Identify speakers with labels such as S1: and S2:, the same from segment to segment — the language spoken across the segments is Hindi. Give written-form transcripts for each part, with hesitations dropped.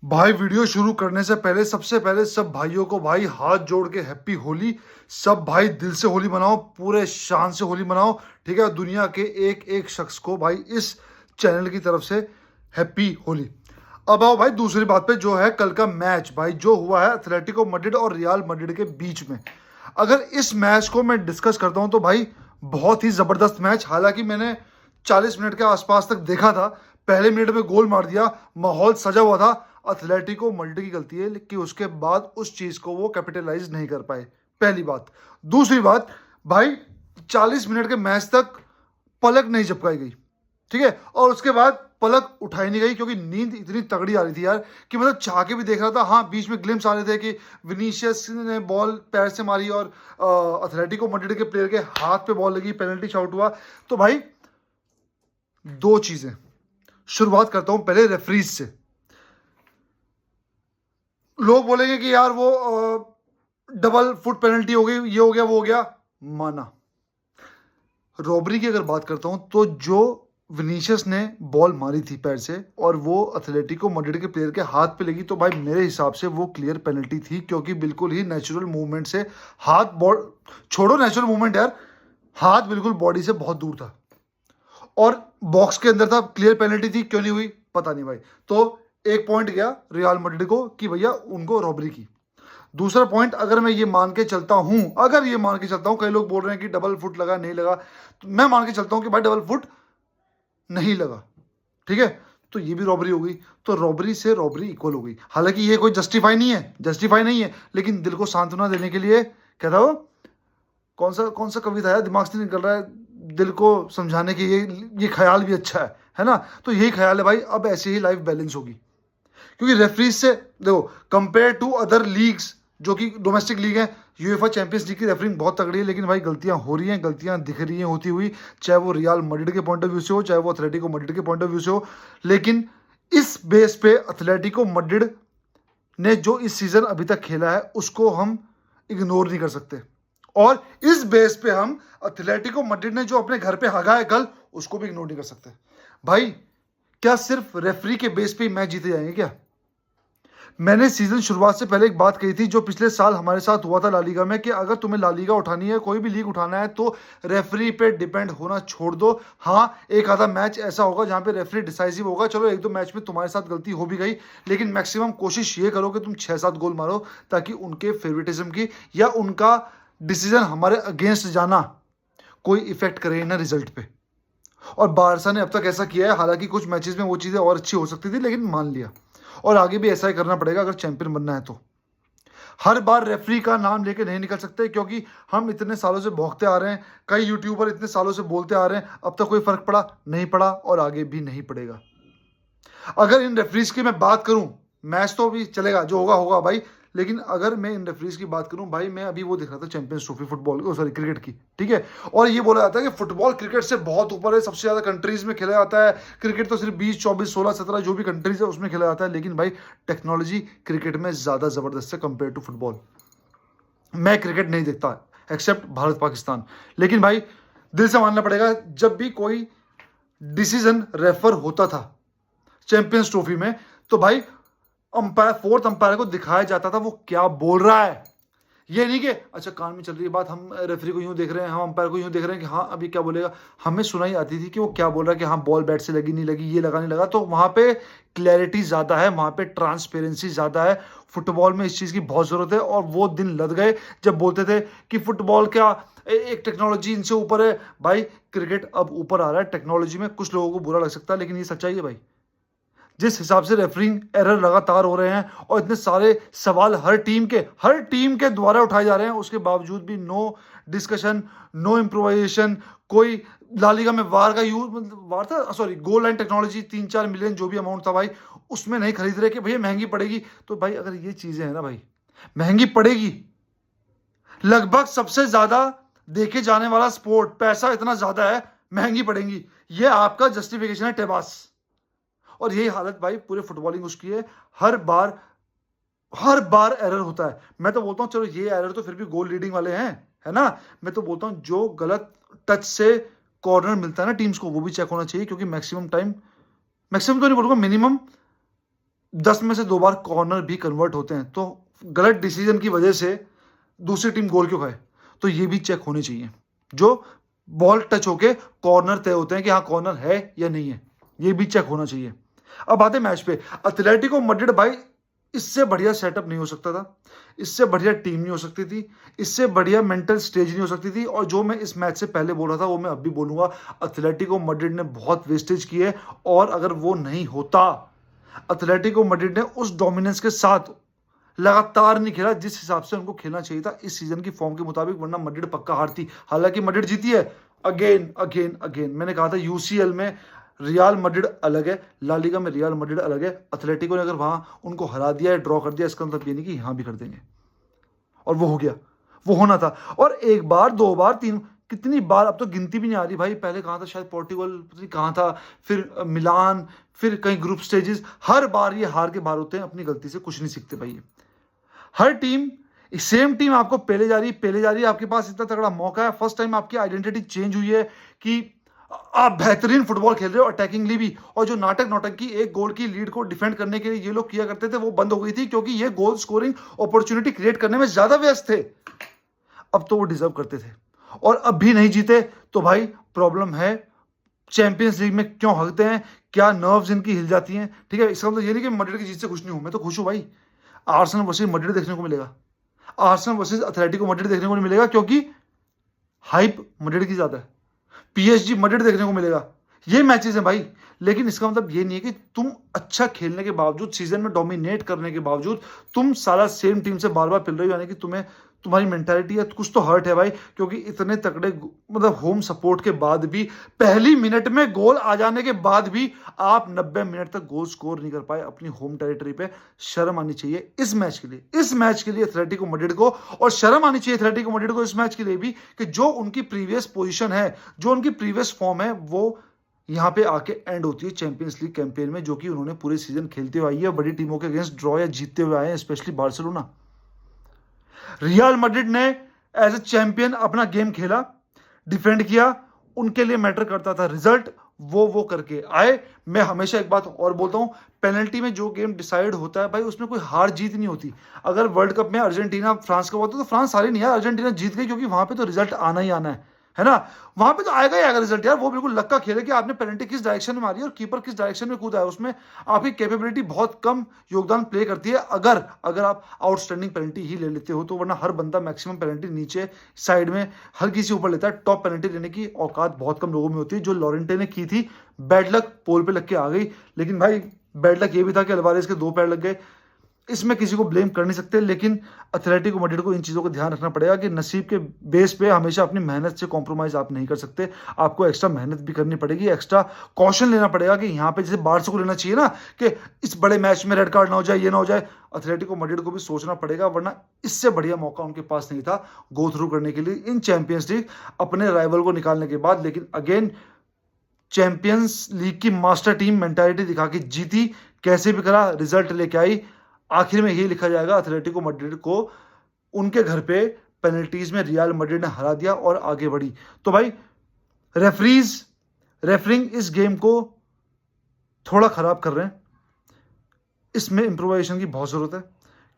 S1: भाई वीडियो शुरू करने से पहले सबसे पहले सब भाइयों को भाई हाथ जोड़ के हैप्पी होली। सब भाई दिल से होली मनाओ, पूरे शान से होली मनाओ। ठीक है, दुनिया के एक एक शख्स को भाई इस चैनल की तरफ से हैप्पी होली। अब आओ भाई दूसरी बात पे, जो है कल का मैच भाई जो हुआ है एथलेटिको मैड्रिड और रियल मैड्रिड के बीच में। अगर इस मैच को मैं डिस्कस करता हूं तो भाई बहुत ही जबरदस्त मैच। हालांकि मैंने 40 मिनट के आसपास तक देखा था। पहले मिनट में गोल मार दिया, माहौल सजा हुआ था। एथलेटिको मैड्रिड की गलती है कि उसके बाद उस चीज को वो कैपिटलाइज नहीं कर पाए, पहली बात। दूसरी बात भाई, 40 मिनट के मैच तक पलक नहीं झपकाई गई। ठीक है, और उसके बाद पलक उठाई नहीं गई क्योंकि नींद इतनी तगड़ी आ रही थी यार कि मतलब चाह के भी देख रहा था। हाँ, बीच में ग्लिम्स आ रहे थे कि विनीशियस ने बॉल पैर से मारी और एथलेटिको मैड्रिड के प्लेयर के हाथ पे बॉल लगी, पेनल्टी शॉट हुआ। तो भाई दो चीजें, शुरुआत करता हूं पहले रेफरीज से। लोग बोलेंगे कि यार वो डबल फुट पेनल्टी हो गई, ये हो गया वो हो गया, माना। रॉबरी की अगर बात करता हूं तो जो विनीशियस ने बॉल मारी थी पैर से और वो एथलेटिको मैड्रिड के प्लेयर के हाथ पे लगी, तो भाई मेरे हिसाब से वो क्लियर पेनल्टी थी क्योंकि बिल्कुल ही नेचुरल मूवमेंट से हाथ बॉल, छोड़ो नेचुरल मूवमेंट यार, हाथ बिल्कुल बॉडी से बहुत दूर था और बॉक्स के अंदर था। क्लियर पेनल्टी थी, क्यों नहीं हुई पता नहीं भाई। तो एक पॉइंट गया रियल मैड्रिड को कि भैया उनको रॉबरी की। दूसरा पॉइंट, अगर मैं ये मान के चलता हूं, अगर ये मान के चलता हूं, कई लोग बोल रहे हैं कि डबल फुट लगा नहीं लगा, तो मैं मान के चलता हूं कि भाई डबल फुट नहीं लगा। ठीक है, तो ये भी रॉबरी हो गई, तो रॉबरी से रॉबरी इक्वल हो गई। हालांकि ये कोई जस्टिफाई नहीं है, लेकिन दिल को सांत्वना देने के लिए कहता हो, कौन सा कविता है, दिमाग से निकल रहा है, दिल को समझाने के ये ख्याल भी अच्छा है ना। तो यही ख्याल है भाई, अब ऐसे ही लाइफ बैलेंस होगी क्योंकि रेफरीज से देखो, कंपेयर टू अदर लीग्स जो कि डोमेस्टिक लीग है, यूएफए चैंपियंस लीग की रेफरिंग बहुत तगड़ी है। लेकिन भाई गलतियां हो रही हैं, गलतियां दिख रही हैं होती हुई, चाहे वो रियल मैड्रिड के पॉइंट ऑफ व्यू से हो, चाहे वो एथलेटिको मैड्रिड के पॉइंट ऑफ व्यू से हो। लेकिन इस बेस पे एथलेटिको मैड्रिड ने जो इस सीजन अभी तक खेला है उसको हम इग्नोर नहीं कर सकते, और इस बेस पे हम एथलेटिको मैड्रिड ने जो अपने घर पे हगा है कल, उसको भी इग्नोर नहीं कर सकते। भाई क्या सिर्फ रेफरी के बेस पे ही मैच जीते जाएंगे क्या? मैंने सीजन शुरुआत से पहले एक बात कही थी जो पिछले साल हमारे साथ हुआ था ला लीगा में, कि अगर तुम्हें ला लीगा उठानी है, कोई भी लीग उठाना है, तो रेफरी पे डिपेंड होना छोड़ दो। हाँ, एक आधा मैच ऐसा होगा जहां पे रेफरी डिसाइसिव होगा, चलो एक दो मैच में तुम्हारे साथ गलती हो भी गई, लेकिन मैक्सिमम कोशिश ये करो कि तुम 6-7 गोल मारो, ताकि उनके फेवरेटिज्म की या उनका डिसीजन हमारे अगेंस्ट जाना कोई इफेक्ट करे ना रिजल्ट पे। और बारसा ने अब तक ऐसा किया है, हालांकि कुछ मैचेस में वो चीज़ें और अच्छी हो सकती थी, लेकिन मान लिया, और आगे भी ऐसा ही करना पड़ेगा अगर चैंपियन बनना है तो। हर बार रेफरी का नाम लेके नहीं निकल सकते क्योंकि हम इतने सालों से भोगते आ रहे हैं, कई यूट्यूबर इतने सालों से बोलते आ रहे हैं, अब तक कोई फर्क पड़ा नहीं पड़ा और आगे भी नहीं पड़ेगा। अगर इन रेफरीज की मैं बात करूं, मैच तो अभी चलेगा, जो होगा होगा भाई, लेकिन अगर मैं इन रेफरीज की बात करूं भाई, मैं अभी वो देख रहा था champions trophy football, sorry cricket की। ठीक है, और ये बोला जाता है कि फुटबॉल क्रिकेट से बहुत ऊपर है, सबसे ज्यादा कंट्रीज में खेला जाता है। क्रिकेट तो सिर्फ 20, 24, 16, 17 जो भी कंट्रीज है उसमें खेला जाता है, लेकिन भाई टेक्नोलॉजी क्रिकेट में ज्यादा जबरदस्त है कंपेयर टू फुटबॉल। मैं क्रिकेट नहीं देखता एक्सेप्ट भारत पाकिस्तान, लेकिन भाई दिल से मानना पड़ेगा, जब भी कोई डिसीजन रेफर होता था चैंपियंस ट्रॉफी में, तो भाई अंपायर, फोर्थ अंपायर को दिखाया जाता था वो क्या बोल रहा है। ये नहीं कि अच्छा कान में चल रही है बात, हम रेफरी को यूं देख रहे हैं, हम अंपायर को यूं देख रहे हैं कि हाँ अभी क्या बोलेगा। हमें सुनाई आती थी कि वो क्या बोल रहा है, कि हाँ बॉल बैट से लगी नहीं लगी, ये लगा नहीं लगा। तो वहां पे क्लैरिटी ज्यादा है, वहां पे ट्रांसपेरेंसी ज्यादा है। फुटबॉल में इस चीज की बहुत जरूरत है, और वो दिन लद गए जब बोलते थे कि फुटबॉल क्या एक टेक्नोलॉजी इनसे ऊपर है। भाई क्रिकेट अब ऊपर आ रहा है टेक्नोलॉजी में, कुछ लोगों को बुरा लग सकता है लेकिन ये सच्चाई है भाई। जिस हिसाब से रेफरिंग एरर लगातार हो रहे हैं और इतने सारे सवाल हर टीम के द्वारा उठाए जा रहे हैं, उसके बावजूद भी नो डिस्कशन, नो इम्प्रोवाइजेशन। कोई ला लीगा में वार का यूज, वार था sorry, goal line technology 3-4 million जो भी अमाउंट था भाई, उसमें नहीं खरीद रहे कि भैया महंगी पड़ेगी। तो भाई अगर ये चीजें हैं ना भाई, महंगी पड़ेगी, लगभग सबसे ज्यादा देखे जाने वाला स्पोर्ट, पैसा इतना ज्यादा है, महंगी पड़ेंगी, ये आपका जस्टिफिकेशन है टेबास। और यही हालत भाई पूरे फुटबॉलिंग उसकी है। हर बार एरर होता है। मैं तो बोलता हूं चलो ये एरर तो फिर भी गोल लीडिंग वाले हैं, है ना। मैं तो बोलता हूं जो गलत टच से कॉर्नर मिलता है ना टीम्स को, वो भी चेक होना चाहिए, क्योंकि मैक्सिमम टाइम, मैक्सिमम तो नहीं बोलूंगा, मिनिमम 10 में से 2 बार कॉर्नर भी कन्वर्ट होते हैं, तो गलत डिसीजन की वजह से दूसरी टीम गोल क्यों खाए? तो ये भी चेक होनी चाहिए। जो बॉल टच होके कॉर्नर तय होते हैं कि हाँ कॉर्नर है या नहीं है, ये भी चेक होना चाहिए। अब आते मैच पे। एथलेटिको मैड्रिड भाई, इससे बढ़िया सेटअप नहीं हो सकता था, इससे बढ़िया टीम नहीं हो सकती थी, इससे बढ़िया मेंटल स्टेज नहीं हो सकती थी। और जो मैं इस मैच से पहले बोल रहा था वो मैं अब भी बोलूंगा, एथलेटिको मैड्रिड ने बहुत वेस्टेज की है। और अगर वो नहीं होता, एथलेटिको मैड्रिड ने उस डोमिनेंस के साथ लगातार नहीं खेला जिस हिसाब से उनको खेलना चाहिए था इस सीजन की फॉर्म के मुताबिक, वरना मैड्रिड पक्का हारती। हालांकि मैड्रिड जीती है। अगेन अगेन अगेन मैंने कहा था यूसीएल में रियल मैड्रिड अलग है, ला लीगा में रियल मैड्रिड अलग है। एथलेटिको ने अगर वहां उनको हरा दिया है, ड्रॉ कर दिया, इसका मतलब ये नहीं कि यहां भी कर देंगे। और वो हो गया, वो होना था। और एक बार, 2 बार, 3, कितनी बार, अब तो गिनती भी नहीं आ रही भाई। पहले कहाँ था, शायद पोर्टुगल, पता नहीं कहाँ था, फिर मिलान, फिर कहीं ग्रुप स्टेजेस। हर बार ये हार के बाहर होते हैं, अपनी गलती से कुछ नहीं सीखते भाई। हर टीम, सेम टीम आपको पहले जा रही है। आपके पास इतना तगड़ा मौका है, फर्स्ट टाइम आपकी आइडेंटिटी चेंज हुई है कि आप बेहतरीन फुटबॉल खेल रहे हो अटैकिंगली भी। और जो नाटक नौटंकी एक गोल की लीड को डिफेंड करने के लिए ये लोग किया करते थे, वो बंद हो गई थी, क्योंकि ये गोल स्कोरिंग अपॉर्चुनिटी क्रिएट करने में ज्यादा व्यस्त थे। अब तो वो डिजर्व करते थे, और अब भी नहीं जीते तो भाई प्रॉब्लम है। चैंपियंस लीग में क्यों हकते हैं, क्या नर्व्स इनकी हिल जाती हैं? ठीक है, इसका मतलब ये नहीं कि मैड्रिड की जीत से खुश नहीं हूं, मैं तो खुश हूं भाई। आर्सेनल वर्सेस मैड्रिड देखने को मिलेगा, आर्सेनल वर्सेस एथलेटिको मैड्रिड देखने को नहीं मिलेगा, क्योंकि हाइप मैड्रिड की ज्यादा है। पीएसजी मैड्रिड देखने को मिलेगा, ये मैचेस हैं भाई। लेकिन इसका मतलब ये नहीं है कि तुम अच्छा खेलने के बावजूद, सीजन में डोमिनेट करने के बावजूद, तुम सारा सेम टीम से बार बार पिल रहे हो, यानी कि तुम्हें, तुम्हारी मेंटालिटी है कुछ तो हर्ट है भाई। क्योंकि इतने तगड़े मतलब होम सपोर्ट के बाद भी, पहली मिनट में गोल आ जाने के बाद भी आप 90 मिनट तक गोल स्कोर नहीं कर पाए अपनी होम टेरिटरी पे। शर्म आनी चाहिए इस मैच के लिए, इस मैच के लिए एथलेटिको मैड्रिड को। और शर्म आनी चाहिए एथलेटिको मैड्रिड को इस मैच के लिए भी, कि जो उनकी प्रीवियस पोजीशन है, जो उनकी प्रीवियस फॉर्म है, वो यहां पे आके एंड होती है चैंपियंस लीग कैंपेन में, जो कि उन्होंने पूरे सीजन खेलते हुए आई है, बड़ी टीमों के अगेंस्ट ड्रॉ या जीतते हुए आए हैं, स्पेशली बार्सिलोना। रियल मैड्रिड ने एज ए चैंपियन अपना गेम खेला, डिफेंड किया, उनके लिए मैटर करता था रिजल्ट, वो करके आए। मैं हमेशा एक बात और बोलता हूं, पेनल्टी में जो गेम डिसाइड होता है भाई, उसमें कोई हार जीत नहीं होती। अगर वर्ल्ड कप में अर्जेंटीना फ्रांस का हुआ तो फ्रांस हारी नहीं है, अर्जेंटीना जीत गई, क्योंकि वहां पे तो रिजल्ट आना ही आना है ना। वहां पे तो आएगा ही आएगा रिजल्ट यार। वो बिल्कुल लक का खेल है कि आपने पेनल्टी किस डायरेक्शन में मारी है और कीपर किस डायरेक्शन में कूदा है, उसमें आपकी कैपेबिलिटी बहुत कम योगदान प्ले करती है, अगर आप आउटस्टैंडिंग पेनल्टी ही ले लेते हो तो। वरना हर बंदा मैक्सिमम पेनल्टी नीचे साइड में हल्की सी ऊपर लेता है। टॉप पेनल्टी लेने की औकात बहुत कम लोगों में होती है, जो लॉरेंटे ने की थी। बैड लक पोल पे लग के आ गई, लेकिन भाई बैड लक ये भी था कि अल्वारेज के 2 पैर लग गए। इसमें किसी को ब्लेम कर नहीं सकते, लेकिन एथलेटिको मैड्रिड को इन चीज़ों को ध्यान रखना पड़ेगा कि नसीब के बेस पे हमेशा अपनी मेहनत से कॉम्प्रोमाइज़ आप नहीं कर सकते। आपको एक्स्ट्रा मेहनत भी करनी पड़ेगी, एक्स्ट्रा कॉशन लेना पड़ेगा कि यहाँ पे जैसे बार्सा को लेना चाहिए ना, कि इस बड़े मैच में रेड कार्ड ना हो जाए, ये ना हो जाए। एथलेटिको मैड्रिड को भी सोचना पड़ेगा, वरना इससे बढ़िया मौका उनके पास नहीं था गो थ्रू करने के लिए इन चैंपियंस लीग अपने राइवल को निकालने के बाद। लेकिन अगेन चैंपियंस लीग की मास्टर टीम मेंटालिटी दिखा के जीती, कैसे भी करा रिजल्ट लेके आई। आखिर में यही लिखा जाएगा, एथलेटिको मैड्रिड को उनके घर पे पेनल्टीज में रियल मैड्रिड ने हरा दिया और आगे बढ़ी। तो भाई रेफरिंग इस गेम को थोड़ा खराब कर रहे हैं, इसमें इंप्रोवाइजेशन की बहुत जरूरत है,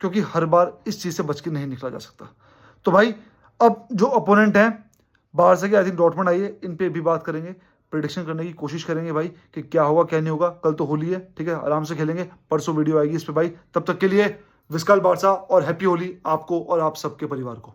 S1: क्योंकि हर बार इस चीज से बच के नहीं निकला जा सकता। तो भाई अब जो अपोनेंट है बाहर से, आई थिंक डॉर्टमंड आई है, इन पे भी बात करेंगे, प्रिडिक्शन करने की कोशिश करेंगे भाई कि क्या होगा क्या नहीं होगा। कल तो होली है, ठीक है, आराम से खेलेंगे, परसों वीडियो आएगी इस पे भाई। तब तक के लिए विस्काल बारसा और हैप्पी होली आपको और आप सबके परिवार को।